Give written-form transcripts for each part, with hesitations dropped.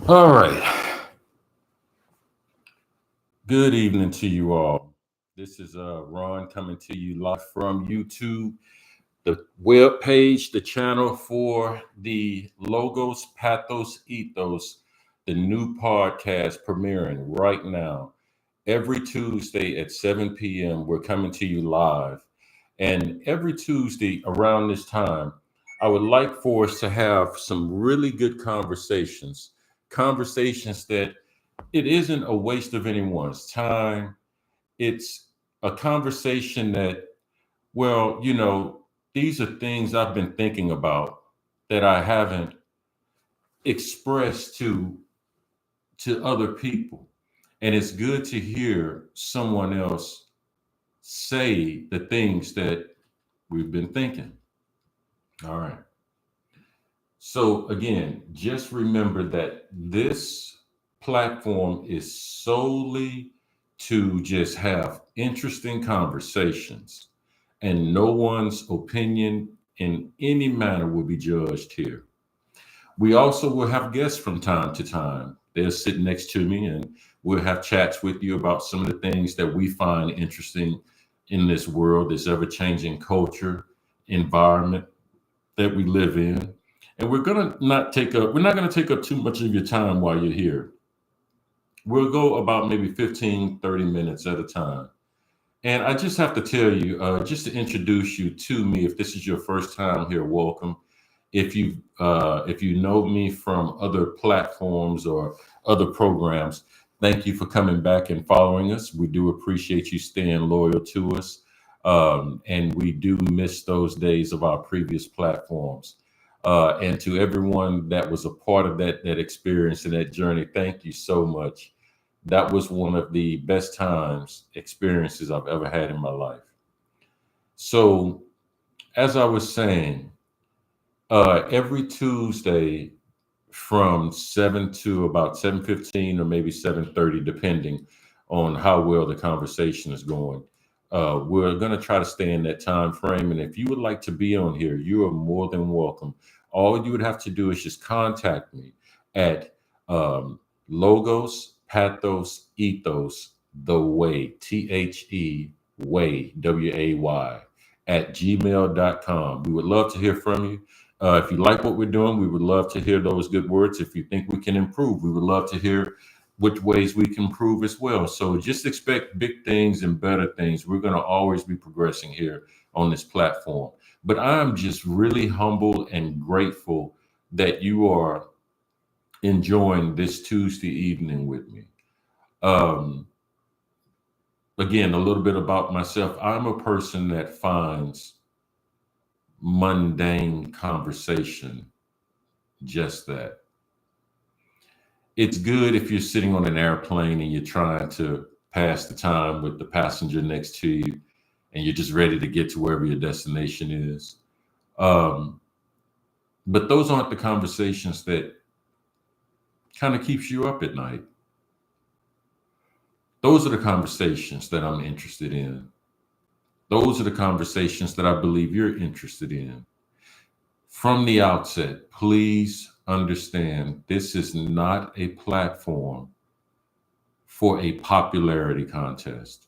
All right. Good evening to you all. This is Ron coming to you live from YouTube, the web page, the channel for the Logos, Pathos, Ethos, the new podcast premiering right now. Every Tuesday at 7 p.m., we're coming to you live. And every Tuesday around this time, I would like for us to have some really good conversations that it isn't a waste of anyone's time. It's a conversation that, well, these are things I've been thinking about that I haven't expressed to other people. And it's good to hear someone else say the things that we've been thinking. All right. So again, just remember that this platform is solely to just have interesting conversations, and no one's opinion in any manner will be judged here. We also will have guests from time to time. They'll sit next to me and we'll have chats with you about some of the things that we find interesting in this world, this ever changing culture, environment that we live in. And we're not gonna take up too much of your time while you're here. We'll go about maybe 15, 30 minutes at a time. And I just have to tell you, just to introduce you to me, if this is your first time here, welcome. If you know me from other platforms or other programs, thank you for coming back and following us. We do appreciate you staying loyal to us, and we do miss those days of our previous platforms. And to everyone that was a part of that experience and that journey, thank you so much. That was one of the best times experiences I've ever had in my life. So, as I was saying, every Tuesday from 7 to about 7:15 or maybe 7:30, depending on how well the conversation is going. We're going to try to stay in that time frame. And if you would like to be on here, you are more than welcome. All you would have to do is just contact me at Logos, Pathos, Ethos, The Way, Way, WAY, at gmail.com. We would love to hear from you. If you like what we're doing, we would love to hear those good words. If you think we can improve, we would love to hear which ways we can improve as well. So just expect big things and better things. We're going to always be progressing here on this platform. But I'm just really humble and grateful that you are enjoying this Tuesday evening with me. Um, Again, a little bit about myself. I'm a person that finds mundane conversation just that. It's good if you're sitting on an airplane and you're trying to pass the time with the passenger next to you and you're just ready to get to wherever your destination is. Um, but those aren't the conversations that kind of keeps you up at night. Those are the conversations that I'm interested in. Those are the conversations that I believe you're interested in. From the outset, please understand this is not a platform for a popularity contest.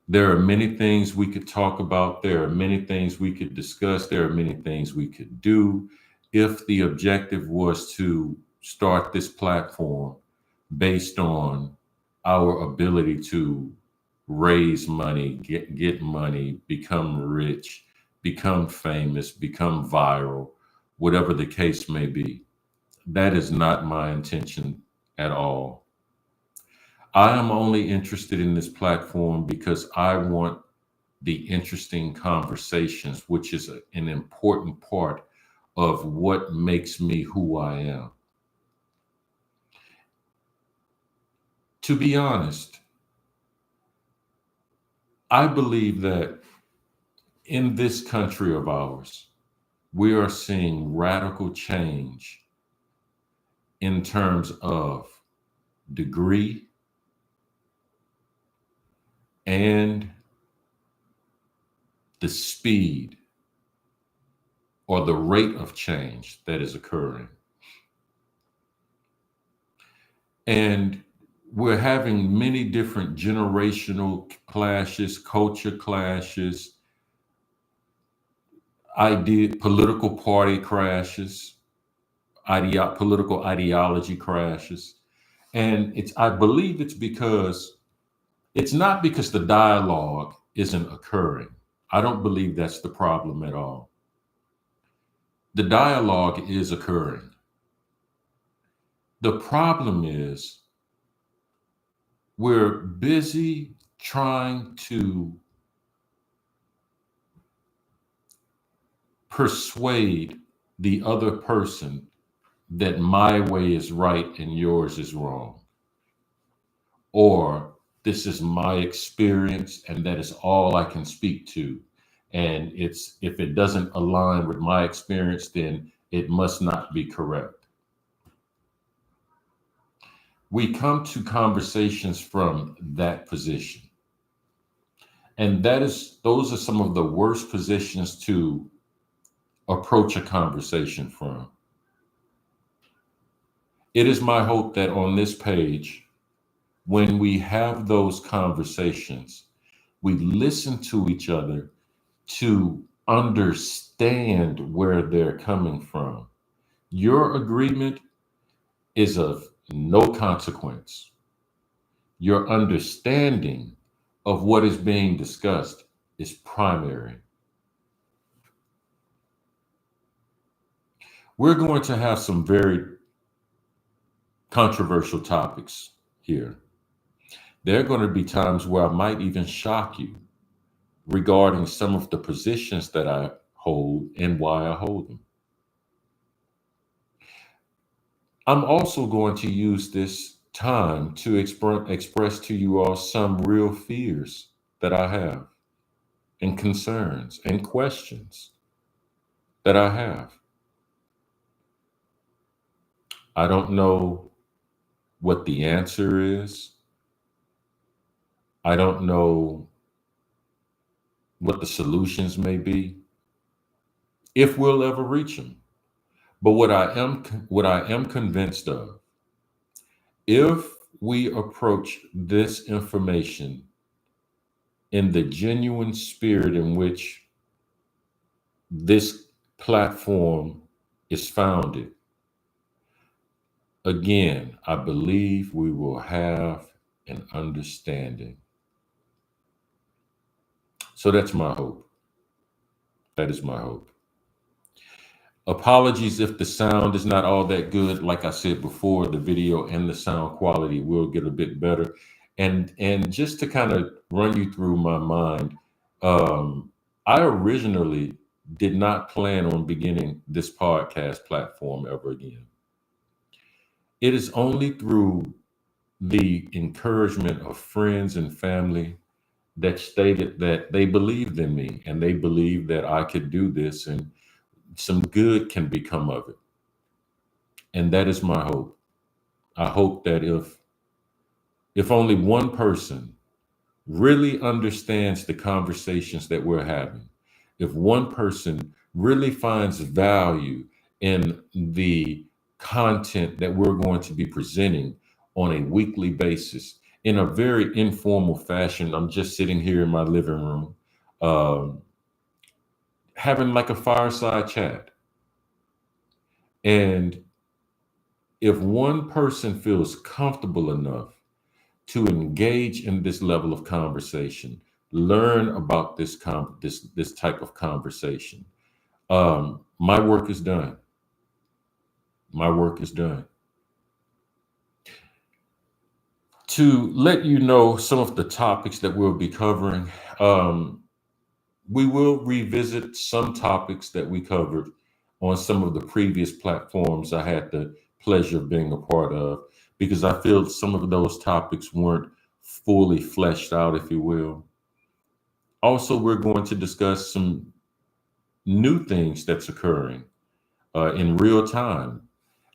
There are many things we could talk about. There are many things we could discuss. There are many things we could do if the objective was to start this platform based on our ability to raise money, get money, become rich, become famous, become viral, whatever the case may be. That is not my intention at all. I am only interested in this platform because I want the interesting conversations, which is an important part of what makes me who I am. To be honest, I believe that in this country of ours, we are seeing radical change in terms of degree and the speed or the rate of change that is occurring. And we're having many different generational clashes, culture clashes, political party crashes, political ideology crashes. And I believe it's not because the dialogue isn't occurring. I don't believe that's the problem at all. The dialogue is occurring. The problem is we're busy trying to persuade the other person that my way is right and yours is wrong, or this is my experience and that is all I can speak to. And if it doesn't align with my experience, then it must not be correct. We come to conversations from that position. And those are some of the worst positions to approach a conversation from. It is my hope that on this page, when we have those conversations, we listen to each other to understand where they're coming from. Your agreement is of no consequence. Your understanding of what is being discussed is primary. We're going to have some very controversial topics here. There are going to be times where I might even shock you regarding some of the positions that I hold and why I hold them. I'm also going to use this time to express to you all some real fears that I have, and concerns and questions that I have. I don't know what the answer is. I don't know what the solutions may be, if we'll ever reach them. But what I am convinced of, if we approach this information in the genuine spirit in which this platform is founded, again, I believe we will have an understanding. So that's my hope. That is my hope. Apologies if the sound is not all that good. Like I said before, the video and the sound quality will get a bit better. And just to kind of run you through my mind, um, I originally did not plan on beginning this podcast platform ever again. It is only through the encouragement of friends and family that stated that they believed in me and they believed that I could do this and some good can become of it. And that is my hope. I hope that if only one person really understands the conversations that we're having, if one person really finds value in the content that we're going to be presenting on a weekly basis in a very informal fashion. I'm just sitting here in my living room, um, having like a fireside chat. And if one person feels comfortable enough to engage in this level of conversation, learn about this type of conversation, my work is done. My work is done. To let you know some of the topics that we'll be covering, we will revisit some topics that we covered on some of the previous platforms I had the pleasure of being a part of, because I feel some of those topics weren't fully fleshed out, if you will. Also, we're going to discuss some new things that's occurring in real time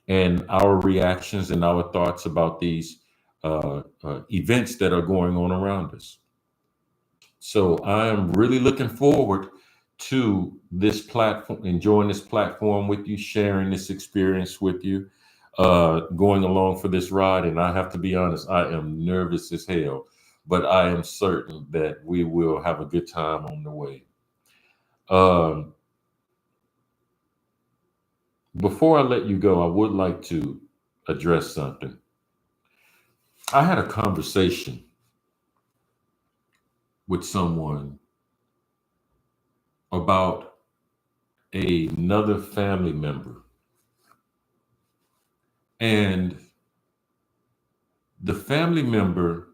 and our reactions and our thoughts about these events that are going on around us. So I am really looking forward to this platform, enjoying this platform with you, sharing this experience with you. going along for this ride. And I have to be honest, I am nervous as hell, but I am certain that we will have a good time on the way. Um, Before I let you go, I would like to address something. I had a conversation with someone about another family member, and the family member,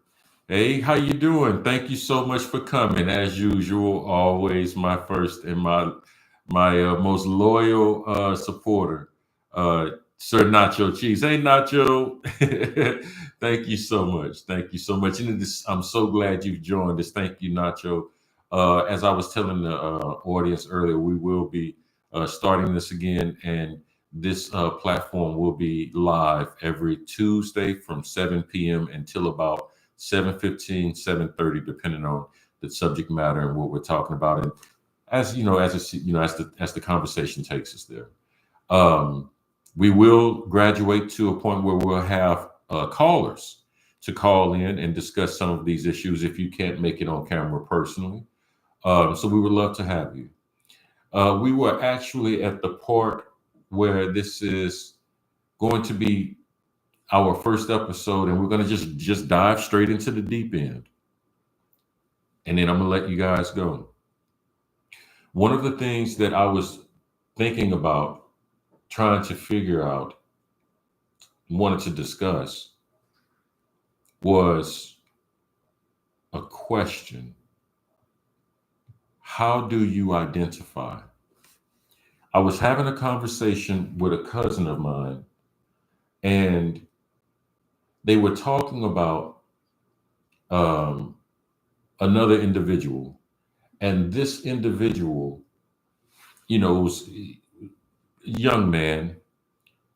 hey, how you doing? Thank you so much for coming. As usual, always my first and my most loyal supporter, Sir Nacho Cheese. Hey, Nacho. Thank you so much. Thank you so much. And I'm so glad you've joined us. Thank you, Nacho. As I was telling the audience earlier, we will be starting this again, and this platform will be live every Tuesday from 7 p.m. until about 7:15, 7:30, depending on the subject matter and what we're talking about. And as you know, as the conversation takes us there, um, we will graduate to a point where we'll have callers to call in and discuss some of these issues if you can't make it on camera personally. So we would love to have you. We were actually at the part where this is going to be our first episode, and we're going to just dive straight into the deep end, and then I'm going to let you guys go. One of the things that I was thinking about, trying to figure out, wanted to discuss, was a question: how do you identify? I was having a conversation with a cousin of mine, and they were talking about um, another individual, and this individual, was a young man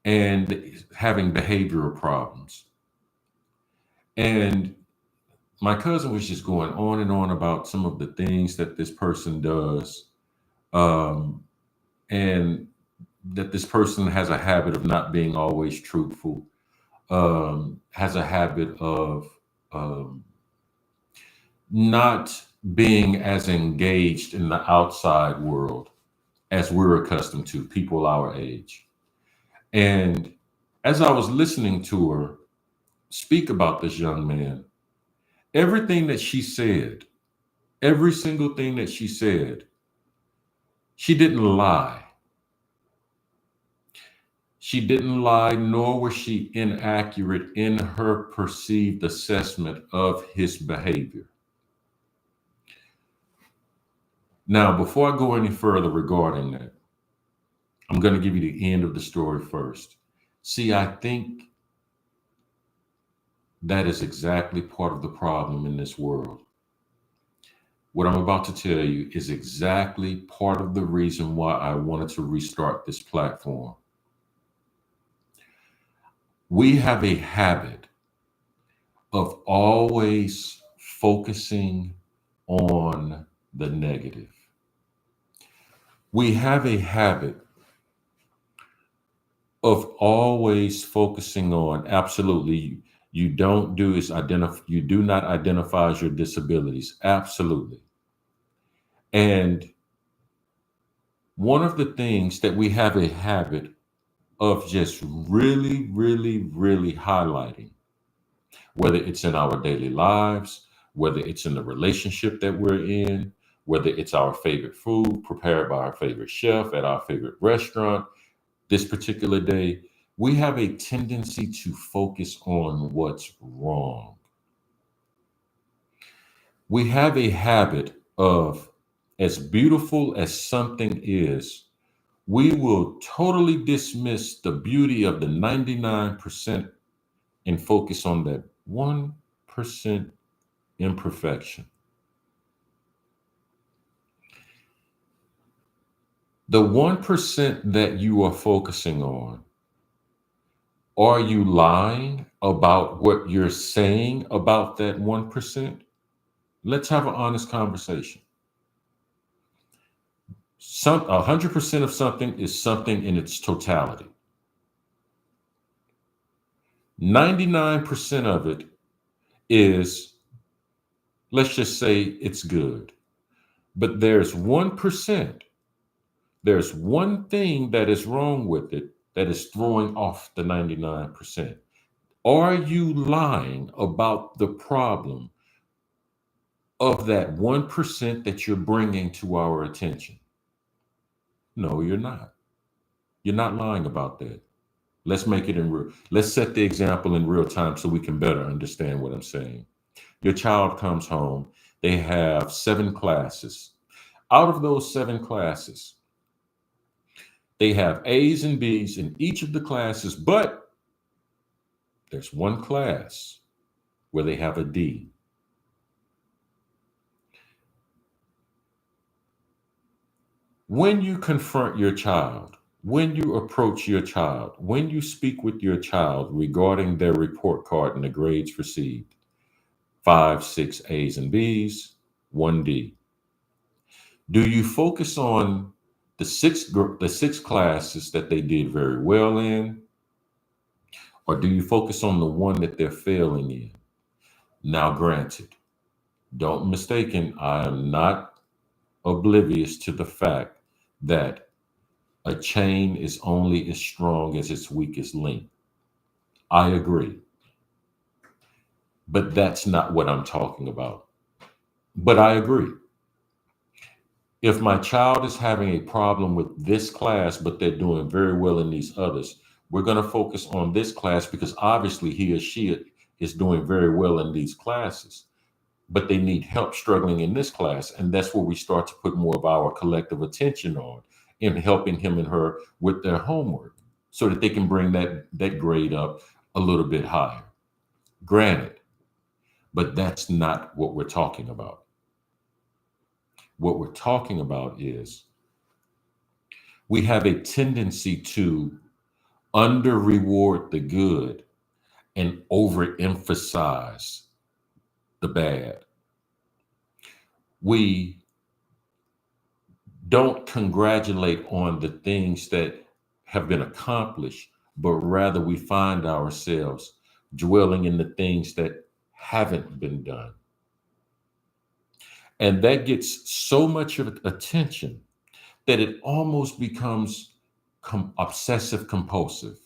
and having behavioral problems. And my cousin was just going on and on about some of the things that this person does, um, and that this person has a habit of not being always truthful, has a habit of um, not being as engaged in the outside world as we're accustomed to, people our age. And as I was listening to her speak about this young man, everything that she said, every single thing that she said, she didn't lie. She didn't lie, nor was she inaccurate in her perceived assessment of his behavior. Now, before I go any further regarding that, I'm going to give you the end of the story first. See, I think that is exactly part of the problem in this world. What I'm about to tell you is exactly part of the reason why I wanted to restart this platform. We have a habit of always focusing on the negative. We have a habit of always focusing on, absolutely, you don't do is identify, you do not identify as your disabilities, absolutely. And one of the things that we have a habit of just really, really, really highlighting, whether it's in our daily lives, whether it's in the relationship that we're in, whether it's our favorite food prepared by our favorite chef at our favorite restaurant this particular day, we have a tendency to focus on what's wrong. We have a habit of, as beautiful as something is, we will totally dismiss the beauty of the 99% and focus on that 1% imperfection. The 1% that you are focusing on, are you lying about what you're saying about that 1%? Let's have an honest conversation. 100% of something is something in its totality. 99% of it is, let's just say it's good. But there's 1%, there's one thing that is wrong with it that is throwing off the 99%. Are you lying about the problem of that 1% that you're bringing to our attention? No, you're not. You're not lying about that. Let's make it in real. Let's set the example in real time so we can better understand what I'm saying. Your child comes home, they have 7 classes. Out of those 7 classes, they have A's and B's in each of the classes, but there's one class where they have a D. When you confront your child, when you approach your child, when you speak with your child regarding their report card and the grades received, 5, 6 A's and B's, one D. Do you focus on the six classes that they did very well in, or do you focus on the one that they're failing in? Now, granted, don't mistaken, I am not oblivious to the fact that a chain is only as strong as its weakest link. I agree, but that's not what I'm talking about. But I agree. If my child is having a problem with this class, but they're doing very well in these others, we're going to focus on this class because obviously he or she is doing very well in these classes, but they need help struggling in this class. And that's where we start to put more of our collective attention on in helping him and her with their homework so that they can bring that grade up a little bit higher. Granted, but that's not what we're talking about. What we're talking about is we have a tendency to under reward the good and overemphasize the bad. We don't congratulate on the things that have been accomplished, but rather we find ourselves dwelling in the things that haven't been done. And that gets so much of attention that it almost becomes obsessive compulsive.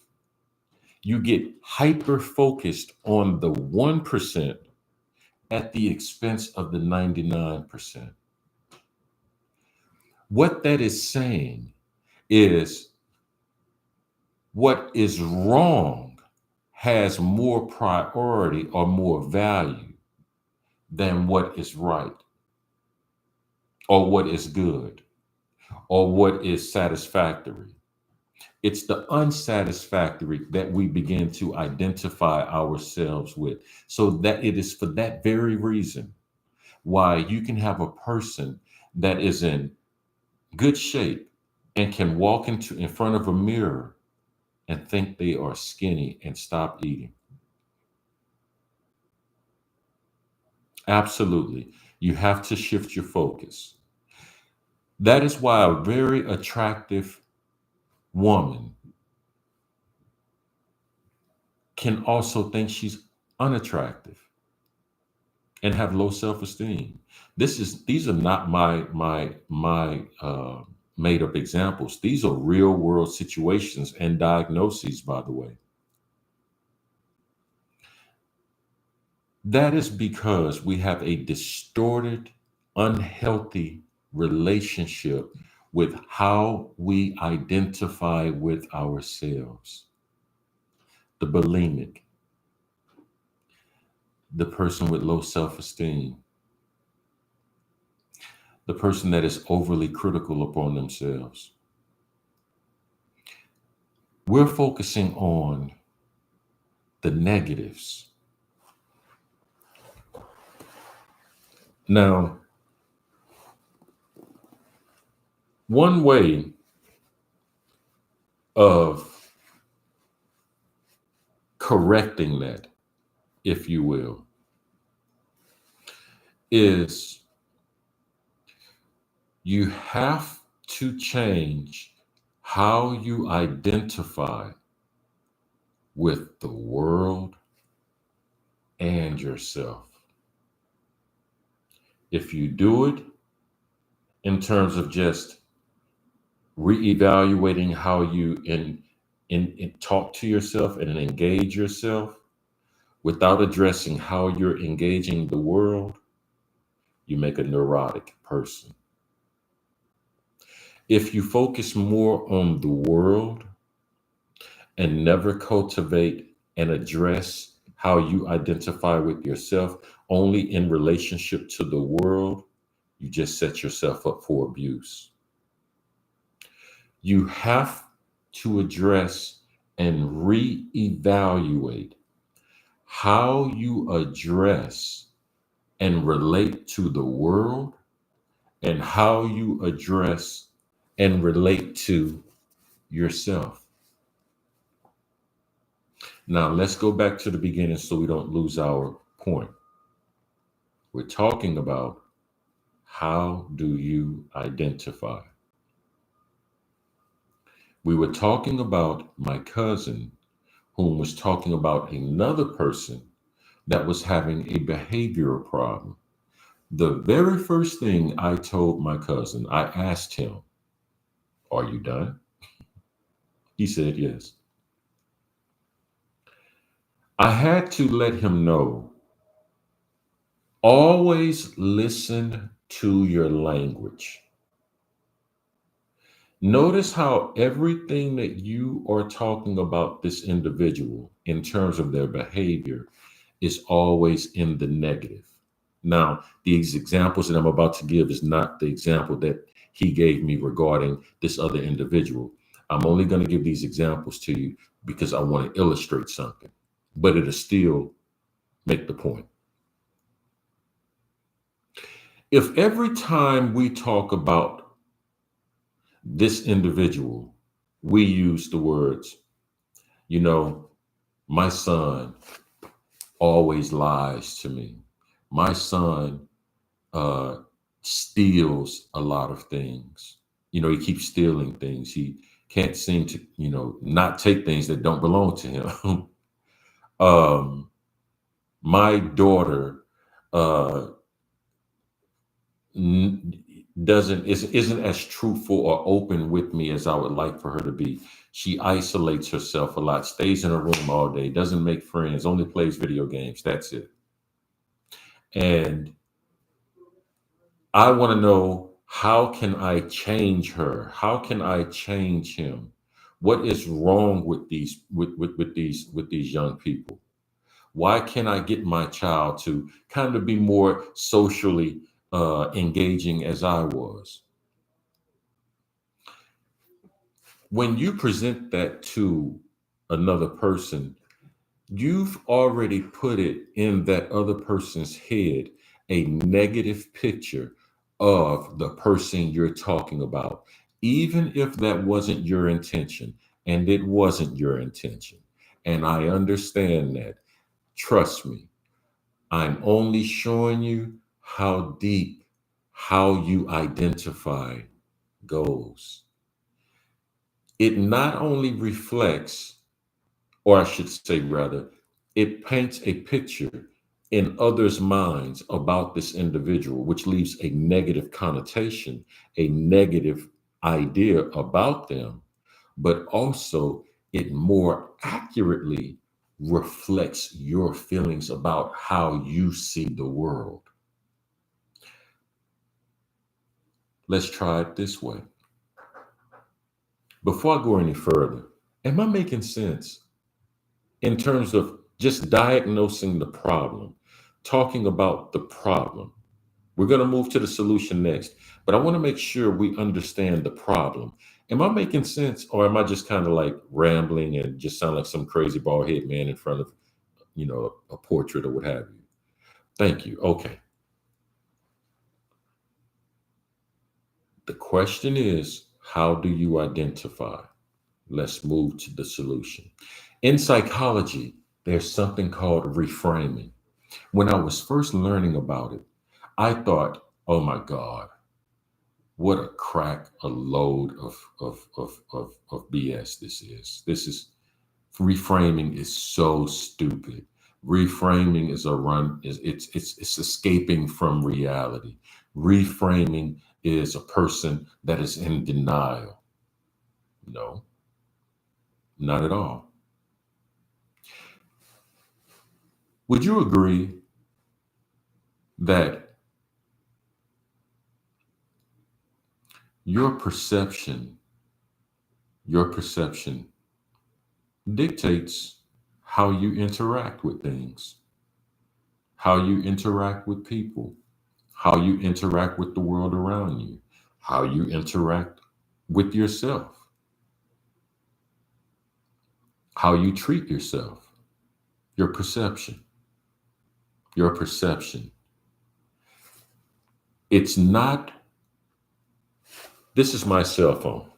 You get hyper focused on the 1% at the expense of the 99%. What that is saying is what is wrong has more priority or more value than what is right or what is good or what is satisfactory. It's the unsatisfactory that we begin to identify ourselves with. So that it is for that very reason why you can have a person that is in good shape and can walk into in front of a mirror and think they are skinny and stop eating. Absolutely. You have to shift your focus. That is why a very attractive woman can also think she's unattractive and have low self-esteem. These are not my made up examples. These are real world situations and diagnoses, by the way. That is because we have a distorted, unhealthy relationship with how we identify with ourselves. The bulimic, the person with low self esteem, the person that is overly critical upon themselves. We're focusing on the negatives. Now, one way of correcting that, if you will, is you have to change how you identify with the world and yourself. If you do it in terms of just reevaluating how you in talk to yourself and engage yourself without addressing how you're engaging the world, you make a neurotic person. If you focus more on the world and never cultivate and address how you identify with yourself only in relationship to the world, you just set yourself up for abuse. You have to address and reevaluate how you address and relate to the world and how you address and relate to yourself. Now, let's go back to the beginning so we don't lose our point. We're talking about how do you identify? We were talking about my cousin, whom was talking about another person that was having a behavioral problem. The very first thing I told my cousin, I asked him, "Are you done?" He said, "Yes." I had to let him know, always listen to your language. Notice how everything that you are talking about this individual in terms of their behavior is always in the negative. Now, these examples that I'm about to give is not the example that he gave me regarding this other individual. I'm only going to give these examples to you because I want to illustrate something, but it'll still make the point. If every time we talk about this individual, we use the words, you know, my son always lies to me. My son uh, steals a lot of things. You know, he keeps stealing things. He can't seem to, not take things that don't belong to him. um, my daughter uh, n- doesn't isn't as truthful or open with me as I would like for her to be. She isolates herself a lot, stays in her room all day, doesn't make friends, only plays video games. That's it. And I want to know, how can I change her? How can I change him? What is wrong with these young people? Why can't I get my child to kind of be more socially engaging as I was? When you present that to another person, you've already put it in that other person's head, a negative picture of the person you're talking about, even if that wasn't your intention. And it wasn't your intention. And I understand that. Trust me, I'm only showing you how deep how you identify goes. It not only reflects, or I should say rather, it paints a picture in others' minds about this individual, which leaves a negative connotation, a negative idea about them, but also it more accurately reflects your feelings about how you see the world. Let's try it this way. Before I go any further, am I making sense in terms of just diagnosing the problem, talking about the problem? We're going to move to the solution next, but I want to make sure we understand the problem. Am I making sense, or am I just kind of like rambling and just sound like some crazy bald head man in front of, a portrait or what have you? Thank you. Okay. The question is, how do you identify? Let's move to the solution. In psychology, there's something called reframing. When I was first learning about it, I thought, oh my God, what a crack, a load of BS this is. This is Reframing is so stupid. Reframing is a run, is it's escaping from reality. Reframing is a person that is in denial. No, not at all. Would you agree that your perception, your perception dictates how you interact with things, how you interact with people, how you interact with the world around you, how you interact with yourself, how you treat yourself, your perception, your perception. It's not, this is my cell phone.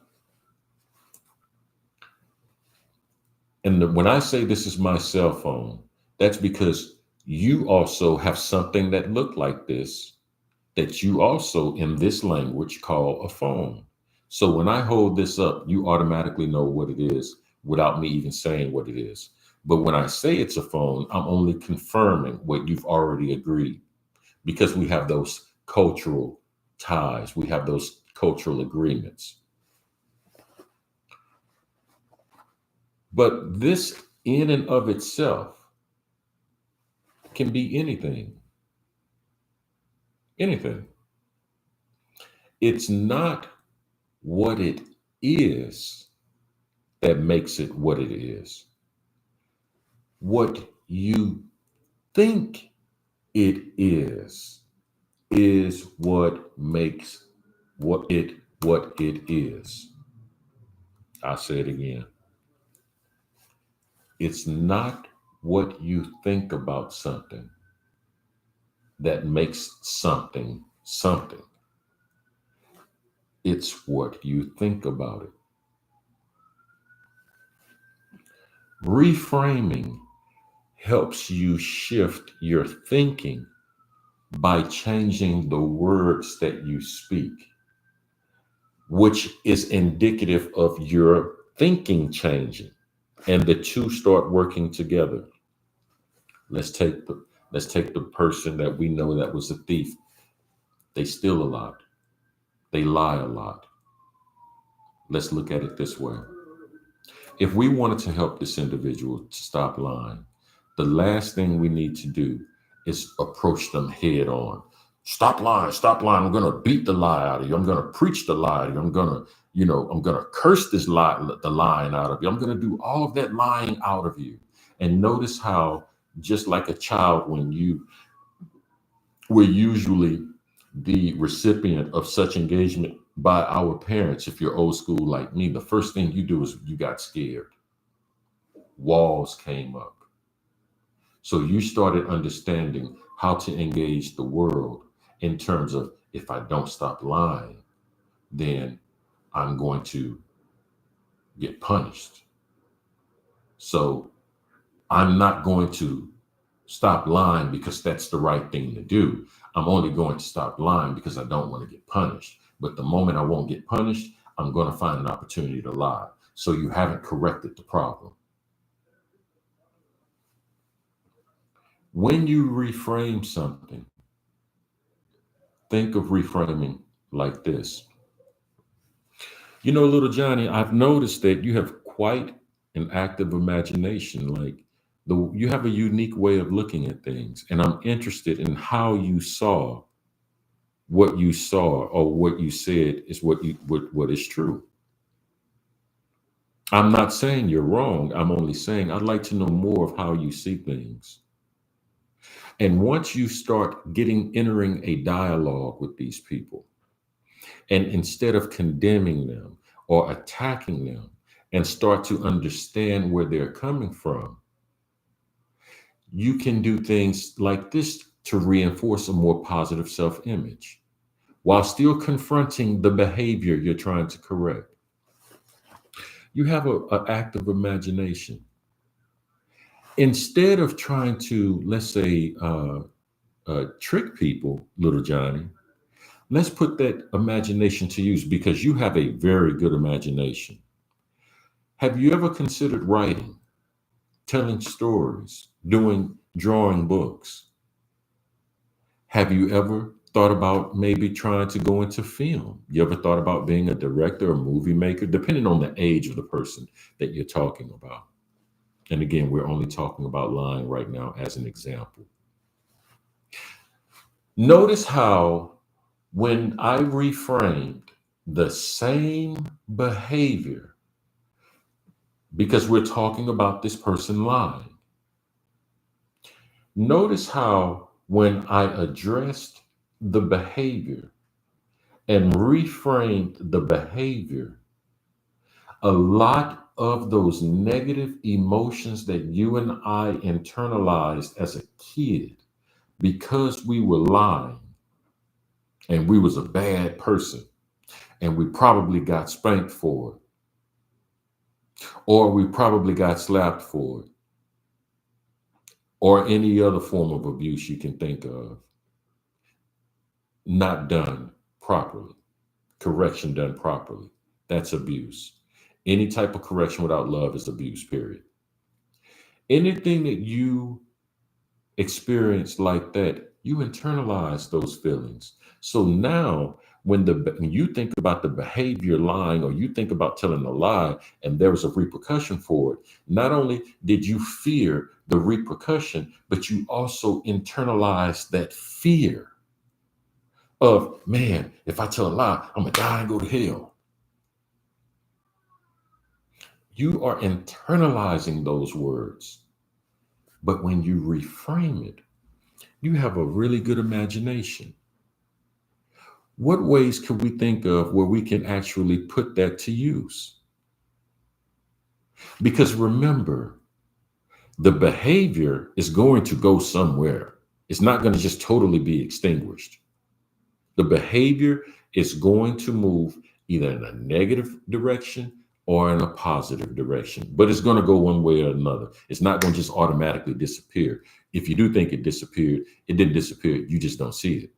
And when I say this is my cell phone, that's because you also have something that looked like this that you also in this language call a phone. So when I hold this up, you automatically know what it is without me even saying what it is. But when I say it's a phone, I'm only confirming what you've already agreed because we have those cultural ties, we have those cultural agreements. But this in and of itself can be anything, anything. It's not what it is that makes it what it What you think it is what makes what it is. I'll say it again. It's not what you think about something that makes something something. It's what you think about it. Reframing helps you shift your thinking by changing the words that you speak, which is indicative of your thinking changing. And the two start working together. Let's take the let's take the person that we know that was a thief. They steal a lot. They lie a lot. Let's look at it this way. If we wanted to help this individual to stop lying, the last thing we need to do is approach them head on. Stop lying, stop lying. I'm going to beat the lie out of you. I'm going to preach the lie out of you. I'm going to curse this lie, the lying out of you. I'm going to do all of that lying out of you. And notice how, just like a child, when you were usually the recipient of such engagement by our parents, if you're old school like me, the first thing you do is you got scared. Walls came up. So you started understanding how to engage the world in terms of, if I don't stop lying, then I'm going to get punished. So I'm not going to stop lying because that's the right thing to do. I'm only going to stop lying because I don't want to get punished. But the moment I won't get punished, I'm going to find an opportunity to lie. So you haven't corrected the problem. When you reframe something, think of reframing like this. You know, little Johnny, I've noticed that you have quite an active imagination. Like you have a unique way of looking at things, and I'm interested in how you saw what you saw or what you said is what is true. I'm not saying you're wrong. I'm only saying I'd like to know more of how you see things. And once you start entering a dialogue with these people, and instead of condemning them or attacking them, and start to understand where they're coming from, you can do things like this to reinforce a more positive self-image while still confronting the behavior you're trying to correct. You have an active imagination. Instead of trying to, let's say, trick people, little Johnny, let's put that imagination to use because you have a very good imagination. Have you ever considered writing? telling stories, drawing books. Have you ever thought about maybe trying to go into film? You ever thought about being a director or movie maker, depending on the age of the person that you're talking about? And again, we're only talking about lying right now as an example. Notice how when I reframed the same behavior, because we're talking about this person lying, notice how when I addressed the behavior and reframed the behavior, a lot of those negative emotions that you and I internalized as a kid because we were lying and we was a bad person and we probably got spanked for it or we probably got slapped for it or any other form of abuse you can think of, not done properly, correction done properly. That's abuse. Any type of correction without love is abuse, period. Anything that you experience like that, you internalize those feelings. So now when you think about the behavior lying or you think about telling a lie and there was a repercussion for it, not only did you fear the repercussion, but you also internalize that fear of, man, if I tell a lie, I'm gonna die and go to hell. You are internalizing those words. But when you reframe it, you have a really good imagination. What ways could we think of where we can actually put that to use? Because remember, the behavior is going to go somewhere. It's not going to just totally be extinguished. The behavior is going to move either in a negative direction or in a positive direction, but it's going to go one way or another. It's not going to just automatically disappear. If you do think it disappeared, it didn't disappear. You just don't see it.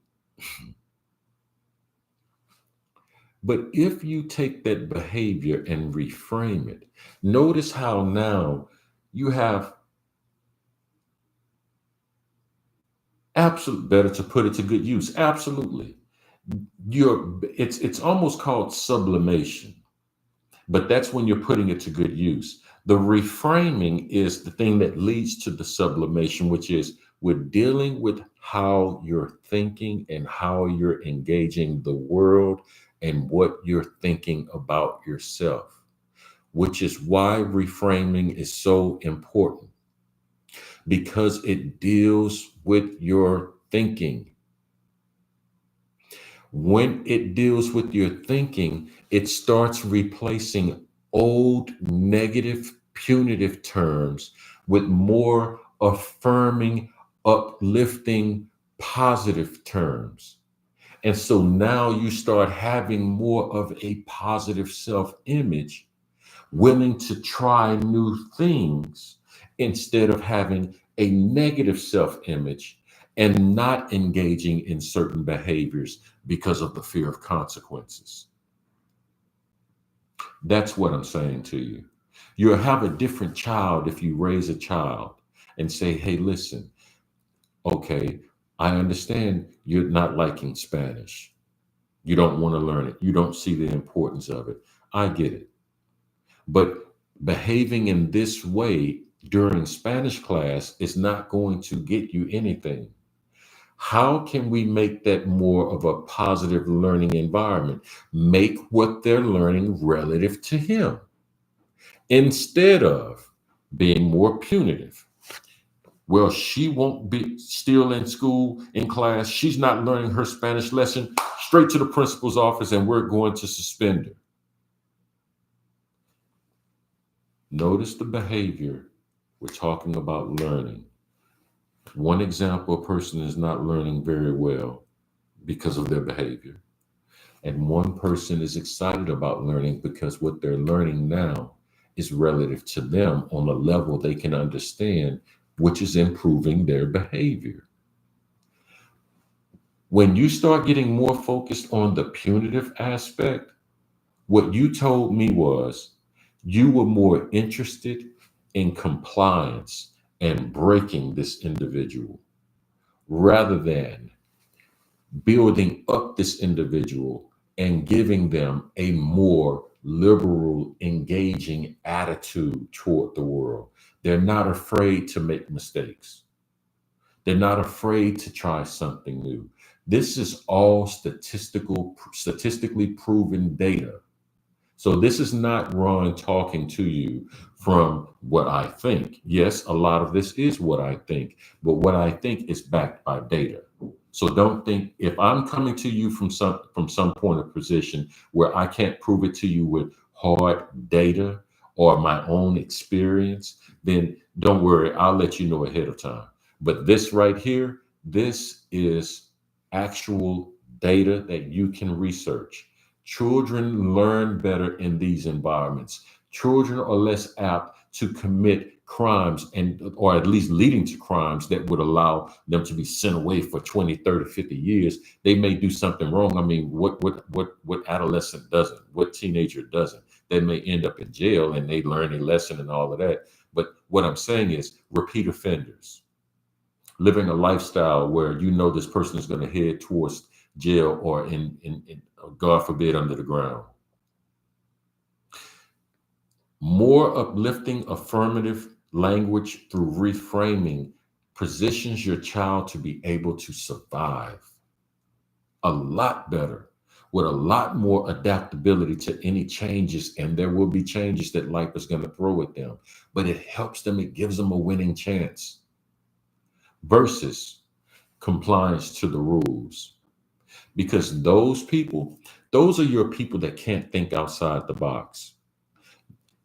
But if you take that behavior and reframe it, notice how now you have absolute, better to put it to good use. Absolutely. It's almost called sublimation, but that's when you're putting it to good use. The reframing is the thing that leads to the sublimation, which is we're dealing with how you're thinking and how you're engaging the world and what you're thinking about yourself, which is why reframing is so important because it deals with your thinking. When it deals with your thinking, it starts replacing old negative, punitive terms with more affirming, uplifting, positive terms. And so now you start having more of a positive self image, willing to try new things instead of having a negative self image and not engaging in certain behaviors because of the fear of consequences. That's what I'm saying to you. You'll have a different child if you raise a child and say, hey, listen, okay, I understand you're not liking Spanish. You don't want to learn it. You don't see the importance of it. I get it. But behaving in this way during Spanish class is not going to get you anything. How can we make that more of a positive learning environment? Make what they're learning relative to him instead of being more punitive. Well, she won't be still in school, in class. She's not learning her Spanish lesson. Straight to the principal's office, and we're going to suspend her. Notice the behavior. We're talking about learning. One example, a person is not learning very well because of their behavior. And one person is excited about learning because what they're learning now is relative to them on a level they can understand, which is improving their behavior. When you start getting more focused on the punitive aspect, what you told me was you were more interested in compliance and breaking this individual rather than building up this individual and giving them a more liberal, engaging attitude toward the world. They're not afraid to make mistakes. They're not afraid to try something new. This is all statistically proven data. So this is not Ron talking to you from what I think. Yes, a lot of this is what I think, but what I think is backed by data. So don't think if I'm coming to you from some point of position where I can't prove it to you with hard data or my own experience, then don't worry, I'll let you know ahead of time. But this right here, this is actual data that you can research. Children learn better in these environments. Children are less apt to commit crimes and or at least leading to crimes that would allow them to be sent away for 20, 30, 50 years. They may do something wrong. I mean, what adolescent doesn't? What teenager doesn't? They may end up in jail and they learn a lesson and all of that. But what I'm saying is repeat offenders living a lifestyle where you know this person is going to head towards jail or in God forbid under the ground. More uplifting affirmative language through reframing positions your child to be able to survive a lot better with a lot more adaptability to any changes. And there will be changes that life is going to throw at them, but it helps them, it gives them a winning chance versus compliance to the rules. Because those people, those are your people that can't think outside the box.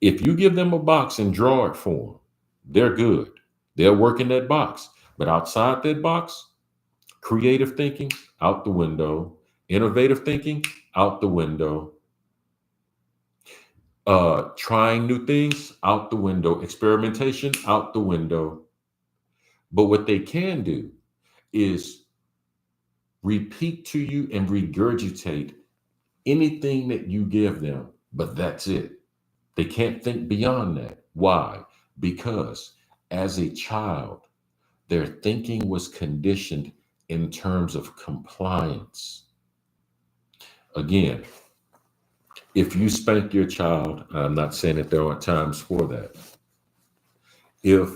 If you give them a box and draw it for them, they're good. They'll work in that box. But outside that box, creative thinking out the window, innovative thinking out the window, trying new things out the window, experimentation out the window. But what they can do is repeat to you and regurgitate anything that you give them, but that's it. They can't think beyond that. Why? Because as a child, their thinking was conditioned in terms of compliance. Again, if you spank your child, I'm not saying that there aren't times for that. If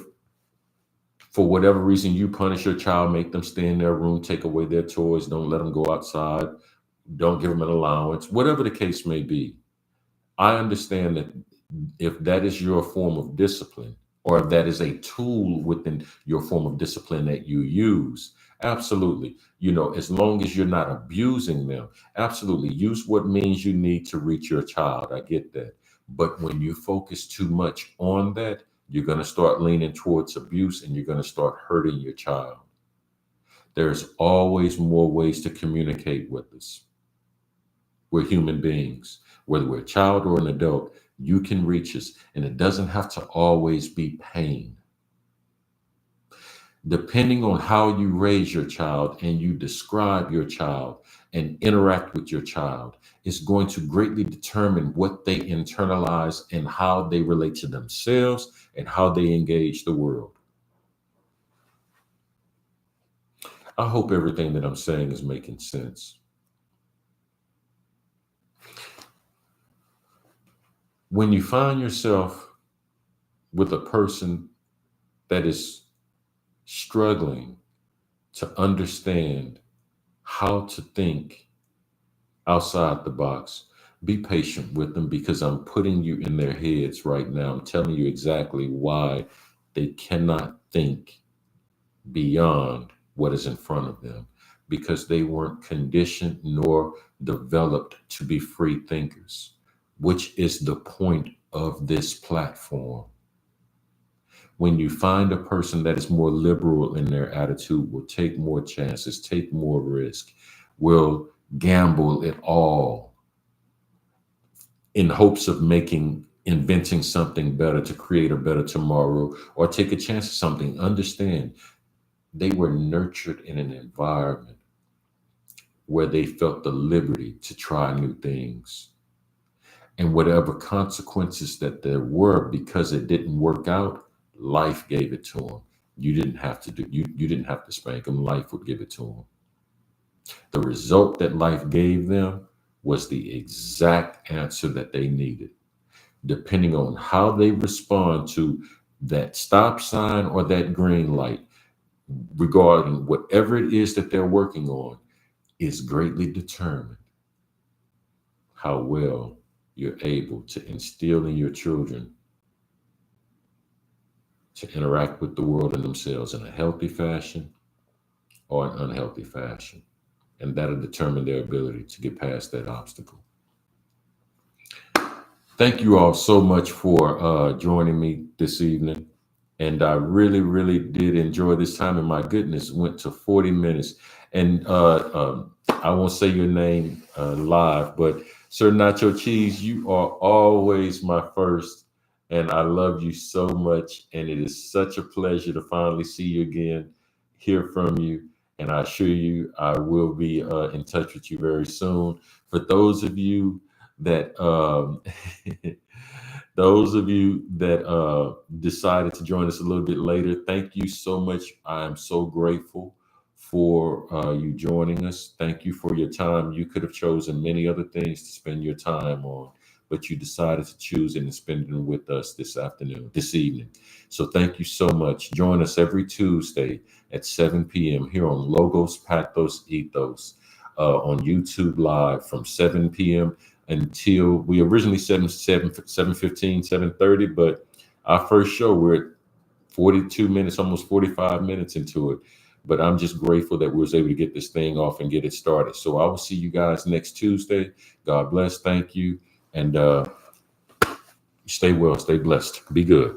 for whatever reason you punish your child, make them stay in their room, take away their toys, don't let them go outside, don't give them an allowance, whatever the case may be, I understand that if that is your form of discipline, or if that is a tool within your form of discipline that you use, absolutely. You know, as long as you're not abusing them, absolutely use what means you need to reach your child. I get that. But when you focus too much on that, you're going to start leaning towards abuse and you're going to start hurting your child. There's always more ways to communicate with us. We're human beings. Whether we're a child or an adult, you can reach us, and it doesn't have to always be pain. Depending on how you raise your child and you describe your child and interact with your child, is going to greatly determine what they internalize and how they relate to themselves and how they engage the world. I hope everything that I'm saying is making sense. When you find yourself with a person that is struggling to understand how to think outside the box, be patient with them because I'm putting you in their heads right now. I'm telling you exactly why they cannot think beyond what is in front of them because they weren't conditioned nor developed to be free thinkers, which is the point of this platform. When you find a person that is more liberal in their attitude, will take more chances, take more risk, will gamble it all in hopes of inventing something better to create a better tomorrow or take a chance at something. Understand, they were nurtured in an environment where they felt the liberty to try new things. And whatever consequences that there were because it didn't work out, life gave it to them. You didn't have to you didn't have to spank them. Life would give it to them. The result that life gave them was the exact answer that they needed. Depending on how they respond to that stop sign or that green light, regarding whatever it is that they're working on, is greatly determined how well you're able to instill in your children to interact with the world and themselves in a healthy fashion or an unhealthy fashion. And that'll determine their ability to get past that obstacle. Thank you all so much for joining me this evening. And I really, really did enjoy this time. And my goodness, went to 40 minutes. And I won't say your name live, but Sir Nacho Cheese, you are always my first. And I love you so much. And it is such a pleasure to finally see you again, hear from you. And I assure you, I will be in touch with you very soon. For those of you that those of you that decided to join us a little bit later, thank you so much. I am so grateful for you joining us. Thank you for your time. You could have chosen many other things to spend your time on, but you decided to choose it and spend it with us this evening. So thank you so much. Join us every Tuesday at 7 p.m. here on Logos Pathos Ethos on YouTube Live from 7 p.m. until we originally said 7:15, 7:30, but our first show, we're at 42 minutes, almost 45 minutes into it. But I'm just grateful that we was able to get this thing off and get it started. So I will see you guys next Tuesday. God bless. Thank you. And stay well, stay blessed. Be good.